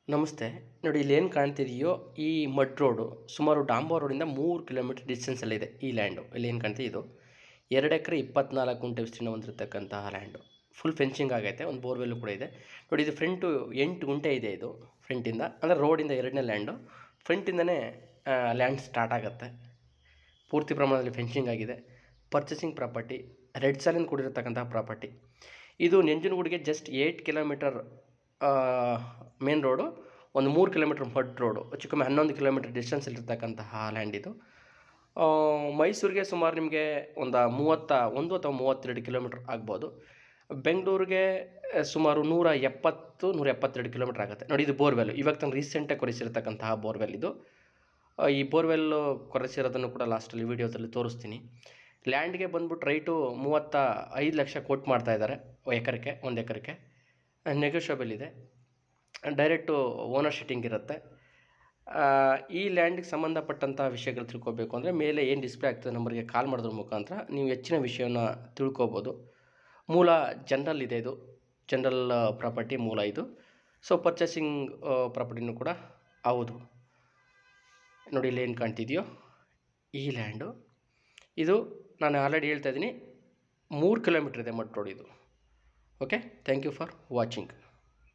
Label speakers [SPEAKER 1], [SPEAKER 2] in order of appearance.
[SPEAKER 1] ನಮಸ್ತೆ. ನೋಡಿ ಇಲ್ಲೇನು ಕಾಣ್ತಿದೆಯೋ ಈ ಮಡ್ ರೋಡು ಸುಮಾರು ಡಾಂಬರ್ ರೋಡಿಂದ 3 ಕಿಲೋಮೀಟರ್ ಡಿಸ್ಟೆನ್ಸಲ್ಲಿದೆ ಈ ಲ್ಯಾಂಡು. ಇಲ್ಲೇನು ಕಾಣ್ತಿದೆ ಇದು 2 ಎಕರೆ 24 ಗುಂಟೆ ವಿಸ್ತೀರ್ಣ ಹೊಂದಿರತಕ್ಕಂತಹ ಲ್ಯಾಂಡು. ಫುಲ್ ಫೆನ್ಸಿಂಗ್ ಆಗೈತೆ, ಒಂದು ಬೋರ್ವೆಲ್ಲು ಕೂಡ ಇದೆ. ನೋಡಿ ಇದು ಫ್ರಂಟು 8 ಗುಂಟೆ ಇದೆ ಇದು ಫ್ರಂಟಿಂದ, ಅಂದರೆ ರೋಡಿಂದ 2ನೇ ಲ್ಯಾಂಡು. ಫ್ರಂಟಿಂದನೇ ಲ್ಯಾಂಡ್ ಸ್ಟಾರ್ಟ್ ಆಗುತ್ತೆ. ಪೂರ್ತಿ ಪ್ರಮಾಣದಲ್ಲಿ ಫೆನ್ಸಿಂಗ್ ಆಗಿದೆ. ಪರ್ಚೇಸಿಂಗ್ ಪ್ರಾಪರ್ಟಿ, ರೆಡ್ ಸಾಲಿಂದ ಕೂಡಿರತಕ್ಕಂತಹ ಪ್ರಾಪರ್ಟಿ. ಇದು ನಂಜನಗೂಡಿಗೆ ಜಸ್ಟ್ 8 ಕಿಲೋಮೀಟರ್ ಮೇನ್ ರೋಡು, ಒಂದು 3 ಕಿಲೋಮೀಟರ್ ಮಡ್ ರೋಡು, ಹೆಚ್ಚು ಕಮ್ಮಿ 11 ಕಿಲೋಮೀಟರ್ ಡಿಸ್ಟೆನ್ಸಲ್ಲಿರ್ತಕ್ಕಂತಹ ಲ್ಯಾಂಡ್ ಇದು. ಮೈಸೂರಿಗೆ ಸುಮಾರು ನಿಮಗೆ ಒಂದು 31 ಅಥವಾ 32 ಕಿಲೋಮೀಟ್ರ್ ಆಗ್ಬೋದು. ಬೆಂಗಳೂರಿಗೆ ಸುಮಾರು 170-172 ಕಿಲೋಮೀಟ್ರ್ ಆಗುತ್ತೆ. ನೋಡಿ ಇದು ಬೋರ್ವೆಲ್, ಇವಾಗ ತಾನು ರೀಸೆಂಟಾಗಿ ಕೊರೆಸಿರ್ತಕ್ಕಂತಹ ಬೋರ್ವೆಲ್ ಇದು. ಈ ಬೋರ್ವೆಲ್ಲು ಕೊರೆಸಿರೋದನ್ನು ಕೂಡ ಲಾಸ್ಟಲ್ಲಿ ವೀಡಿಯೋದಲ್ಲಿ ತೋರಿಸ್ತೀನಿ. ಲ್ಯಾಂಡ್ಗೆ ಬಂದ್ಬಿಟ್ಟು ರೈಟು 35 ಲಕ್ಷ ಕೋಟ್ ಮಾಡ್ತಾಯಿದ್ದಾರೆ ಎಕರೆಗೆ, 1 ಎಕರೆಗೆ. ನೆಗೋಷಿಯಬಲ್ ಇದೆ, ಡೈರೆಕ್ಟು ಓನರ್ ಶಿಟ್ಟಿಂಗ್ ಇರುತ್ತೆ. ಈ ಲ್ಯಾಂಡಿಗೆ ಸಂಬಂಧಪಟ್ಟಂಥ ವಿಷಯಗಳು ತಿಳ್ಕೊಬೇಕು ಅಂದರೆ ಮೇಲೆ ಏನು ಡಿಸ್ಪ್ಲೇ ಆಗ್ತದೆ ನಂಬರ್ಗೆ ಕಾಲ್ ಮಾಡೋದ್ರ ಮುಖಾಂತರ ನೀವು ಹೆಚ್ಚಿನ ವಿಷಯವನ್ನು ತಿಳ್ಕೊಬೋದು. ಮೂಲ ಜನರಲ್ ಇದೆ, ಇದು ಜನರಲ್ ಪ್ರಾಪರ್ಟಿ ಮೂಲ ಇದು. ಸೊ ಪರ್ಚೇಸಿಂಗ್ ಪ್ರಾಪರ್ಟಿನೂ ಕೂಡ ಹೌದು. ನೋಡಿ ಇಲ್ಲಿ ಏನು ಕಾಣ್ತಿದೆಯೋ ಈ ಲ್ಯಾಂಡು, ಇದು ನಾನು ಆಲ್ರೆಡಿ ಹೇಳ್ತಾ ಇದ್ದೀನಿ 3 ಕಿಲೋಮೀಟ್ರ್ ಇದೆ ಮಡ್ ರೋಡ್ ಇದು. Okay, thank you for watching.